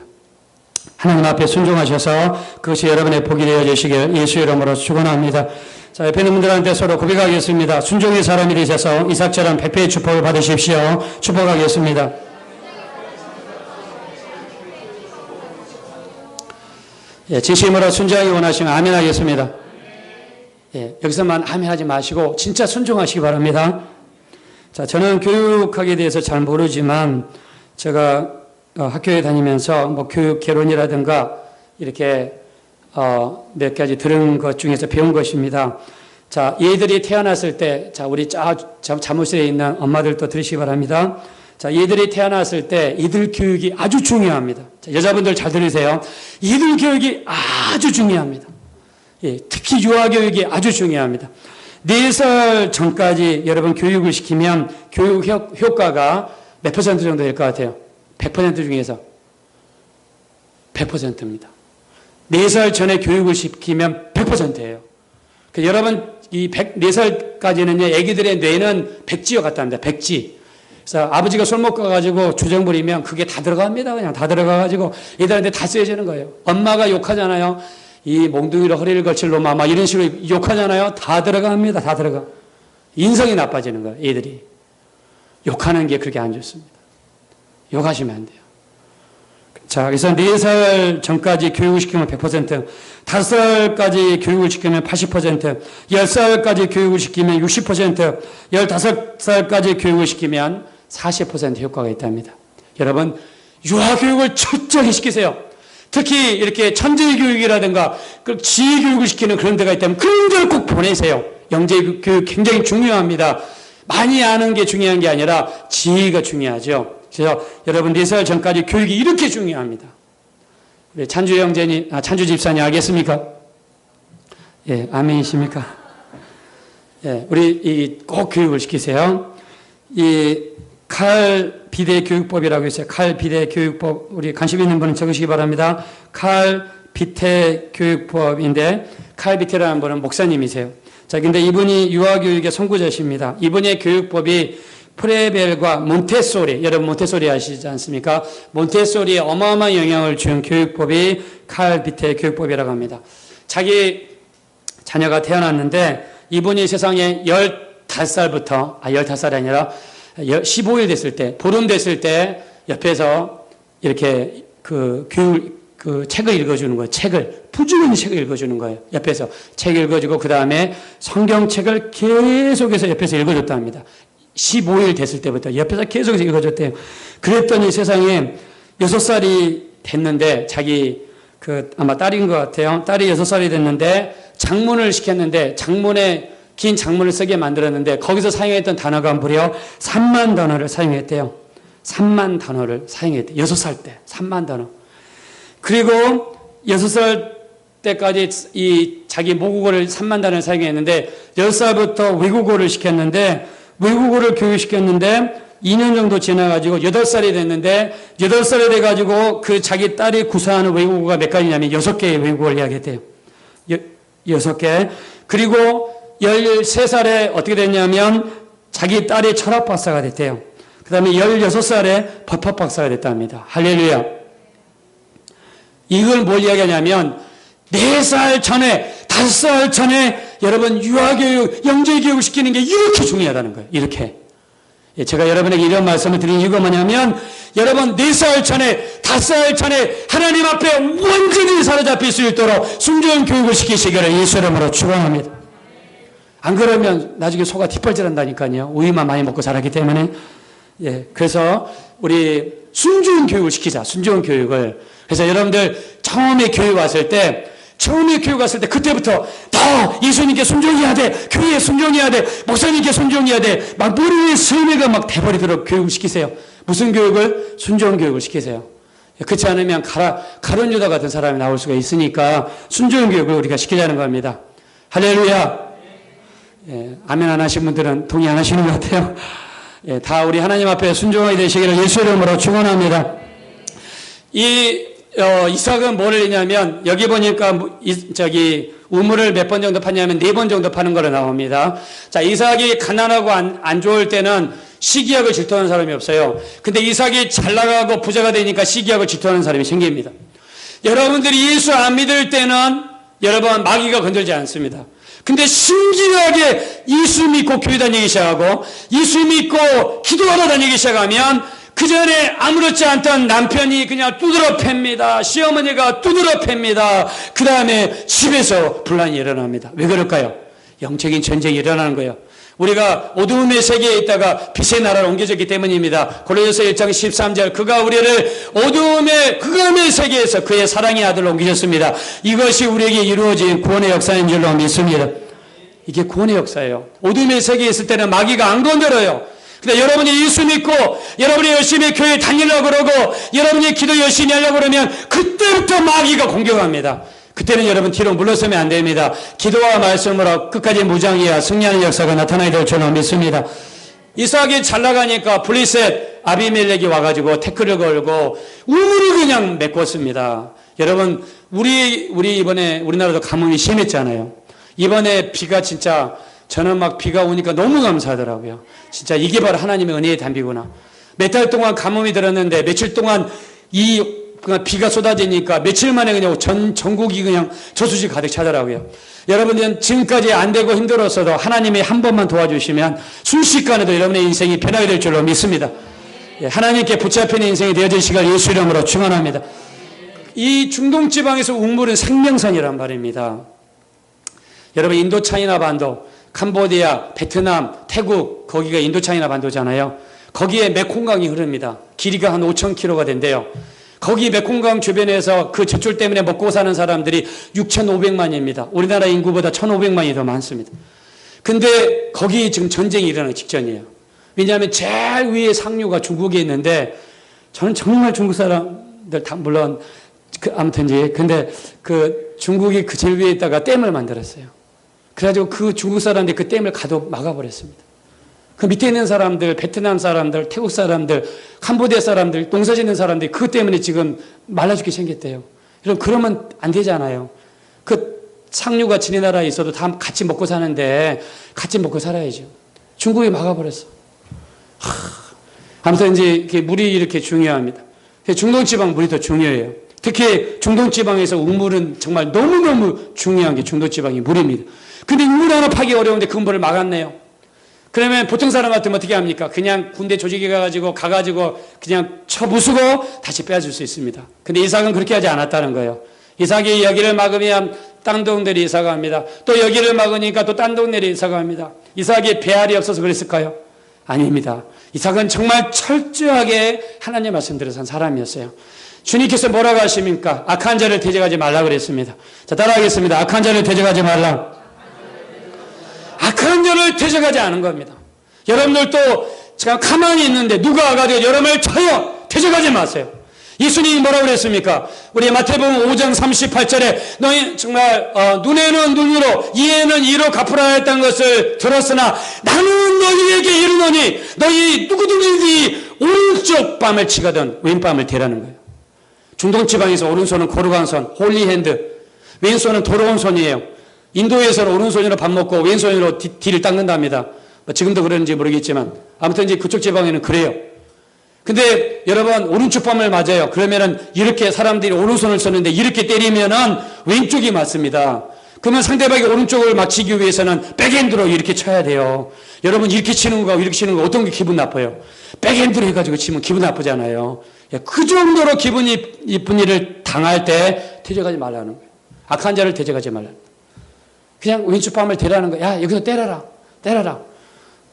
하나님 앞에 순종하셔서 그것이 여러분의 복이 되어주시길 예수 이름으로 축원합니다. 자, 옆에 있는 분들한테 서로 고백하겠습니다. 순종의 사람이 되셔서 이삭처럼 백배의 축복을 받으십시오. 축복하겠습니다. 예, 진심으로 순종하기 원하시면 아멘 하겠습니다. 예, 여기서만 하지 마시고 진짜 순종하시기 바랍니다. 자, 저는 교육학에 대해서 잘 모르지만 제가 학교에 다니면서 뭐 교육 개론이라든가 이렇게 몇 가지 들은 것 중에서 배운 것입니다. 자, 얘들이 태어났을 때, 자, 우리 사무실에 있는 엄마들도 들으시기 바랍니다. 자, 얘들이 태어났을 때 이들 교육이 아주 중요합니다. 자, 여자분들 잘 들으세요. 이들 교육이 아주 중요합니다. 예, 특히 유아교육이 아주 중요합니다. 4살 전까지 여러분 교육을 시키면 교육 효과가 몇 퍼센트 정도 될 것 같아요? 100% 중에서 100%입니다. 4살 전에 교육을 시키면 100%예요. 여러분, 4살까지는요, 애기들의 뇌는 백지와 같답니다. 백지. 그래서 아버지가 술 먹고 가지고 주정 부리면 그게 다 들어갑니다. 그냥 다 들어가가지고 애들한테 다 쓰여지는 거예요. 엄마가 욕하잖아요. 이 몽둥이로 허리를 걸칠 놈아, 막 이런 식으로 욕하잖아요. 다 들어갑니다. 다 들어가. 인성이 나빠지는 거예요. 애들이. 욕하는 게 그렇게 안 좋습니다. 욕하시면 안 돼요. 자, 그래서 4살 전까지 교육을 시키면 100%, 5살까지 교육을 시키면 80%, 10살까지 교육을 시키면 60%, 15살까지 교육을 시키면 40% 효과가 있답니다. 여러분, 유아교육을 철저히 시키세요. 특히 이렇게 천재교육이라든가 지혜교육을 시키는 그런 데가 있다면 그런 데를 꼭 보내세요. 영재교육 굉장히 중요합니다. 많이 아는 게 중요한 게 아니라 지혜가 중요하죠. 그래서 여러분 4살 전까지 교육이 이렇게 중요합니다. 우리 찬주 형제님, 찬주 집사님 알겠습니까? 예, 아멘이십니까? 예, 우리 꼭 교육을 시키세요. 이 칼 비대 교육법이라고 있어요. 칼 비대 교육법. 우리 관심 있는 분은 적으시기 바랍니다. 칼 비태 교육법인데 칼 비태라는 분은 목사님이세요. 자, 근데 이분이 유아교육의 선구자십니다. 이분의 교육법이 프레벨과 몬테소리, 여러분 몬테소리 아시지 않습니까? 몬테소리에 어마어마한 영향을 준 교육법이 칼 비태 교육법이라고 합니다. 자기 자녀가 태어났는데 이분이 세상에 15살부터, 15살이 아니라 15일 됐을 때, 보름 됐을 때 옆에서 이렇게 그 책을 읽어주는 거예요. 부지런히 책을 읽어주는 거예요. 옆에서 책 읽어주고 그 다음에 성경책을 계속해서 옆에서 읽어줬다 합니다. 15일 됐을 때부터 옆에서 계속해서 읽어줬대요. 그랬더니 세상에 6살이 됐는데 자기 아마 딸인 것 같아요. 딸이 6살이 됐는데 장문을 시켰는데 긴 장문을 쓰게 만들었는데 거기서 사용했던 단어가 무려 3만 단어를 사용했대요. 3만 단어를 사용했대요. 6살 때 3만 단어. 그리고 6살 때까지 자기 모국어를 3만 단어를 사용했는데 10살부터 외국어를 시켰는데 외국어를 교육시켰는데 2년 정도 지나가지고 8살이 됐는데 8살이 돼가지고 자기 딸이 구사하는 외국어가 몇 가지냐면 6개의 외국어를 이야기했대요. 6개. 그리고 13살에 어떻게 됐냐면 자기 딸이 철학 박사가 됐대요. 그 다음에 16살에 법학 박사가 됐답니다. 할렐루야. 이걸 뭘 이야기하냐면 4살 전에 5살 전에 여러분 유아교육, 영재교육 시키는 게 이렇게 중요하다는 거예요. 이렇게. 제가 여러분에게 이런 말씀을 드린 이유가 뭐냐면 여러분 4살 전에 5살 전에 하나님 앞에 완전히 사로잡힐 수 있도록 순종 교육을 시키시기를 예수 이름으로 축원합니다. 안 그러면 나중에 소가 뒷발질한다니까요. 우유만 많이 먹고 자라기 때문에. 예, 그래서 우리 순종 교육을 시키자. 순종 교육을. 그래서 여러분들 처음에 교육 왔을 때 그때부터 더 예수님께 순종해야 돼. 교회에 순종해야 돼. 목사님께 순종해야 돼. 막 머리에 설매가 막 돼버리도록 교육을 시키세요. 무슨 교육을? 순종 교육을 시키세요. 그렇지 않으면 가룟 유다 같은 사람이 나올 수가 있으니까 순종 교육을 우리가 시키자는 겁니다. 할렐루야. 예, 아멘 안 하신 분들은 동의 안 하시는 것 같아요. 예, 다 우리 하나님 앞에 순종하게 되시기를 예수 이름으로 축원합니다. 이삭은 뭐를 했냐면 여기 보니까 우물을 몇 번 정도 팠냐면 4번 정도 파는 거로 나옵니다. 자, 이삭이 가난하고 안 좋을 때는 시기약을 질투하는 사람이 없어요. 근데 이삭이 잘 나가고 부자가 되니까 시기약을 질투하는 사람이 생깁니다. 여러분들이 예수 안 믿을 때는 여러분 마귀가 건들지 않습니다. 근데 신기하게 예수 믿고 교회 다니기 시작하고 예수 믿고 기도하러 다니기 시작하면 그 전에 아무렇지 않던 남편이 그냥 두드러 팹니다. 시어머니가 두드러 팹니다. 그 다음에 집에서 분란이 일어납니다. 왜 그럴까요? 영적인 전쟁이 일어나는 거예요. 우리가 어두움의 세계에 있다가 빛의 나라로 옮겨졌기 때문입니다. 고린도서 1장 13절 그가 우리를 어두움의 극암의 세계에서 그의 사랑의 아들로 옮기셨습니다. 이것이 우리에게 이루어진 구원의 역사인 줄로 믿습니다. 이게 구원의 역사예요. 어둠의 세계에 있을 때는 마귀가 안 건드려요. 근데 여러분이 예수 믿고 여러분이 열심히 교회에 다니려고 그러고 여러분이 기도 열심히 하려고 그러면 그때부터 마귀가 공격합니다. 그때는 여러분 뒤로 물러서면 안 됩니다. 기도와 말씀으로 끝까지 무장해야 승리하는 역사가 나타나야 될 줄로 믿습니다. 이삭이 잘 나가니까 블리셋 아비멜렉이 와가지고 태클을 걸고 우물을 그냥 메꿨습니다. 여러분 우리 이번에 우리나라도 가뭄이 심했잖아요. 이번에 비가 진짜 저는 막 비가 오니까 너무 감사하더라고요. 진짜 이게 바로 하나님의 은혜의 단비구나. 몇 달 동안 가뭄이 들었는데 며칠 동안 비가 쏟아지니까 며칠 만에 그냥 전국이 그냥 저수지 가득 차더라고요. 여러분들은 지금까지 안 되고 힘들었어도 하나님이 한 번만 도와주시면 순식간에도 여러분의 인생이 변하게 될 줄로 믿습니다. 하나님께 붙잡히는 인생이 되어질 시간 예수 이름으로 축원합니다. 이 중동 지방에서 우물은 생명선이란 말입니다. 여러분 인도 차이나 반도, 캄보디아, 베트남, 태국 거기가 인도 차이나 반도잖아요. 거기에 메콩강이 흐릅니다. 길이가 한 5,000km가 된대요. 거기 메콩강 주변에서 그 젖줄 때문에 먹고 사는 사람들이 6,500만입니다. 우리나라 인구보다 1,500만이 더 많습니다. 근데 거기 지금 전쟁이 일어나기 직전이에요. 왜냐하면 제일 위에 상류가 중국에 있는데 저는 정말 중국 사람들 다 물론 아무튼지 근데 그 중국이 그 제일 위에 있다가 댐을 만들었어요. 그래가지고 그 중국 사람들이 그 댐을 가도 막아버렸습니다. 그 밑에 있는 사람들, 베트남 사람들, 태국 사람들, 캄보디아 사람들, 농사 짓는 사람들이 그것 때문에 지금 말라 죽게 생겼대요. 여러분, 그러면 안 되잖아요. 그 상류가 지네 나라에 있어도 다 같이 먹고 사는데 같이 먹고 살아야죠. 중국이 막아버렸어. 아무튼 이제 물이 이렇게 중요합니다. 중동지방 물이 더 중요해요. 특히 중동지방에서 우물은 정말 너무너무 중요한 게 중동지방의 물입니다. 근데 우물 하나 파기 어려운데 그 물을 막았네요. 그러면 보통 사람 같으면 어떻게 합니까? 그냥 군대 조직에 가가지고 그냥 쳐부수고 다시 빼앗을 수 있습니다. 근데 이삭은 그렇게 하지 않았다는 거예요. 이삭이 여기를 막으면 딴 동네로 이사가 합니다. 또 여기를 막으니까 또 딴 동네로 이사가 합니다. 이삭이 배알이 없어서 그랬을까요? 아닙니다. 이삭은 정말 철저하게 하나님 말씀대로 산 사람이었어요. 주님께서 뭐라고 하십니까? 악한 자를 대적하지 말라 그랬습니다. 자, 따라하겠습니다. 악한 자를 대적하지 말라. 악한 자를 대적하지 않은 겁니다. 여러분들도 제가 가만히 있는데 누가 와가지고 여러분을 쳐요. 대적하지 마세요. 예수님이 뭐라고 그랬습니까? 우리 마태복음 5장 38절에 너희 정말 눈에는 눈으로 이에는 이로 갚으라 했던 것을 들었으나 나는 너희에게 이르노니 너희 누구든지 오른쪽 뺨을 치거든 왼뺨을 대라는 거예요. 중동지방에서 오른손은 거룩한 손, 홀리핸드, 왼손은 더러운 손이에요. 인도에서는 오른손으로 밥 먹고 왼손으로 뒤를 닦는답니다. 지금도 그러는지 모르겠지만 아무튼 이제 그쪽 지방에는 그래요. 근데 여러분 오른쪽 뺨을 맞아요. 그러면은 이렇게 사람들이 오른손을 썼는데 이렇게 때리면은 왼쪽이 맞습니다. 그러면 상대방이 오른쪽을 맞히기 위해서는 백핸드로 이렇게 쳐야 돼요. 여러분 이렇게 치는 거하고 이렇게 치는 거 어떤 게 기분 나빠요? 백핸드로 해가지고 치면 기분 나쁘잖아요. 그 정도로 기분이 이쁜 일을 당할 때 대적하지 말라는 거예요. 악한 자를 대적하지 말라는 거예요. 그냥 왼쪽 뺨을 대라는 거야. 야, 여기서 때려라.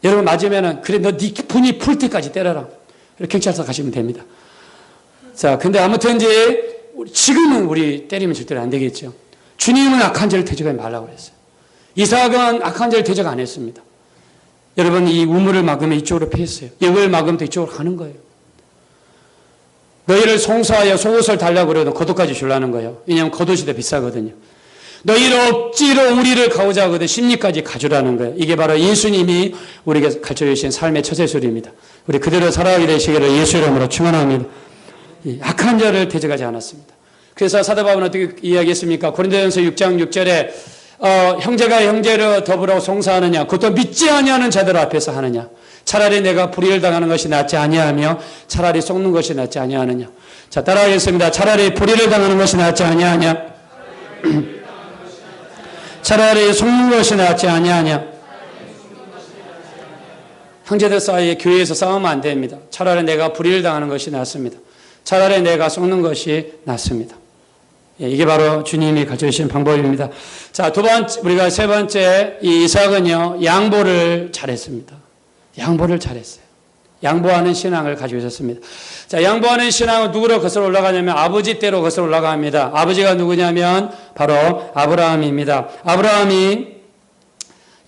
여러분 맞으면은 그래 너 네 분이 풀 때까지 때려라. 이렇게 경찰서 가시면 됩니다. 자, 근데 아무튼 이제 지금은 우리 때리면 절대로 안 되겠죠. 주님은 악한 자를 대적하지 말라고 그랬어요. 이삭은 악한 자를 대적 안 했습니다. 여러분 이 우물을 막으면 이쪽으로 피했어요. 여기를 막으면 또 이쪽으로 가는 거예요. 너희를 송사하여 속옷을 달라고 그래도 겉옷까지 주려는 거예요. 왜냐하면 겉옷이 더 비싸거든요. 너희를 억지로 우리를 가오자 하거든 심리까지 가주라는 거예요. 이게 바로 예수님이 우리에게 가르쳐주신 삶의 처세술입니다. 우리 그대로 살아가게 되시기를 예수 이름으로 축원합니다. 악한 자를 대적하지 않았습니다. 그래서 사도 바울은 어떻게 이야기했습니까? 고린도전서 6장 6절에 형제가 형제를 더불어 송사하느냐 그것도 믿지 아니하는 자들 앞에서 하느냐 차라리 내가 불의를 당하는 것이 낫지 아니하며 차라리 속는 것이 낫지 아니하느냐. 자, 따라하겠습니다. 차라리 불의를 당하는 것이 낫지 아니하냐 차라리 속는 것이 낫지 아니하냐. 형제들 사이에 교회에서 싸우면 안 됩니다. 차라리 내가 불의를 당하는 것이 낫습니다. 차라리 내가 속는 것이 낫습니다. 예, 이게 바로 주님이 가르쳐주신 방법입니다. 자, 우리가 세 번째, 이 이삭은요, 양보를 잘했습니다. 양보를 잘했어요. 양보하는 신앙을 가지고 있었습니다. 자, 양보하는 신앙은 누구로 거슬러 올라가냐면 아버지 때로 거슬러 올라갑니다. 아버지가 누구냐면 바로 아브라함입니다. 아브라함이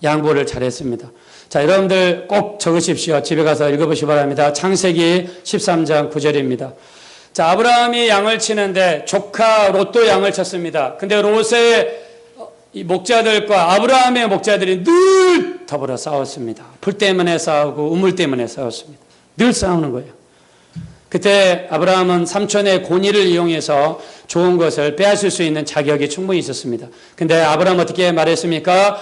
양보를 잘했습니다. 자, 여러분들 꼭 적으십시오. 집에 가서 읽어보시기 바랍니다. 창세기 13장 9절입니다. 자, 아브라함이 양을 치는데 조카 롯도 양을 쳤습니다. 근데 롯의 이 목자들과 아브라함의 목자들이 늘 더불어 싸웠습니다. 불 때문에 싸우고 우물 때문에 싸웠습니다. 늘 싸우는 거예요. 그때 아브라함은 삼촌의 권위를 이용해서 좋은 것을 빼앗을 수 있는 자격이 충분히 있었습니다. 근데 아브라함 어떻게 말했습니까?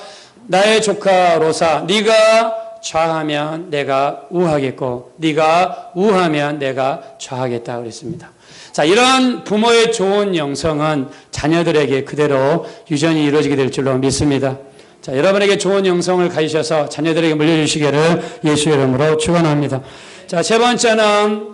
나의 조카 롯아, 네가 좌하면 내가 우하겠고 네가 우하면 내가 좌하겠다 그랬습니다. 자, 이런 부모의 좋은 영성은 자녀들에게 그대로 유전이 이루어지게 될 줄로 믿습니다. 자, 여러분에게 좋은 영성을 가지셔서 자녀들에게 물려주시기를 예수의 이름으로 축원합니다. 자, 세 번째는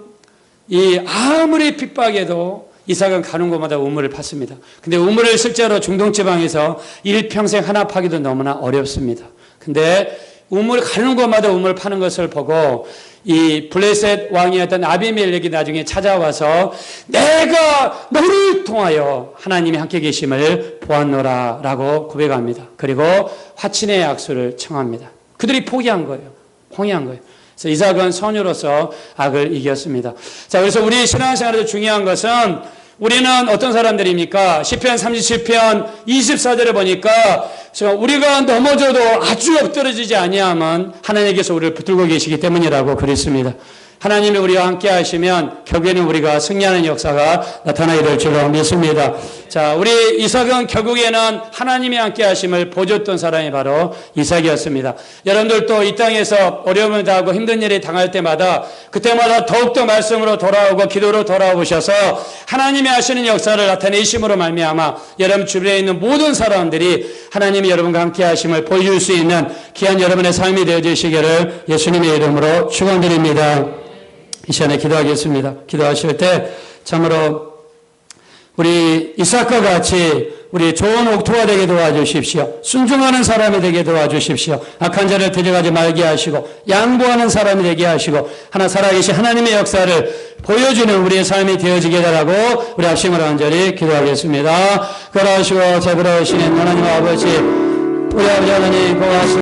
이 아무리 핍박해도 이삭은 가는 곳마다 우물을 팠습니다. 근데 우물을 실제로 중동지방에서 일평생 하나 파기도 너무나 어렵습니다. 근데 우물 가는 곳마다 우물 파는 것을 보고 이 블레셋 왕이었던 아비멜렉이 나중에 찾아와서 내가 너를 통하여 하나님이 함께 계심을 보았노라 라고 고백합니다. 그리고 화친의 약속을 청합니다. 그들이 포기한 거예요. 포기한 거예요. 그래서 이삭은 선유로서 악을 이겼습니다. 자, 그래서 우리 신앙생활에서 중요한 것은 우리는 어떤 사람들입니까? 시편 37편 24절을 보니까 우리가 넘어져도 아주 엎드러지지 아니하면 하나님께서 우리를 붙들고 계시기 때문이라고 그랬습니다. 하나님이 우리와 함께 하시면 결국에는 우리가 승리하는 역사가 나타나게 될 줄로 믿습니다. 자, 우리 이삭은 결국에는 하나님이 함께 하심을 보여줬던 사람이 바로 이삭이었습니다. 여러분들도 이 땅에서 어려움을 당하고 힘든 일이 당할 때마다 그때마다 더욱더 말씀으로 돌아오고 기도로 돌아오셔서 하나님이 하시는 역사를 나타내심으로 말미암아 여러분 주변에 있는 모든 사람들이 하나님이 여러분과 함께 하심을 보여줄 수 있는 귀한 여러분의 삶이 되어주시기를 예수님의 이름으로 축원드립니다. 이 시간에 기도하겠습니다. 기도하실 때 참으로 우리 이삭과 같이 우리 좋은 옥토가 되게 도와주십시오. 순종하는 사람이 되게 도와주십시오. 악한 자를 데려가지 말게 하시고 양보하는 사람이 되게 하시고 하나 살아계신 하나님의 역사를 보여주는 우리의 삶이 되어지게 해달라고 우리 합심으로 간절히 기도하겠습니다. 그러시고 제불하시는 하나님 아버지, 우리 아버지 하나님 고맙습니다.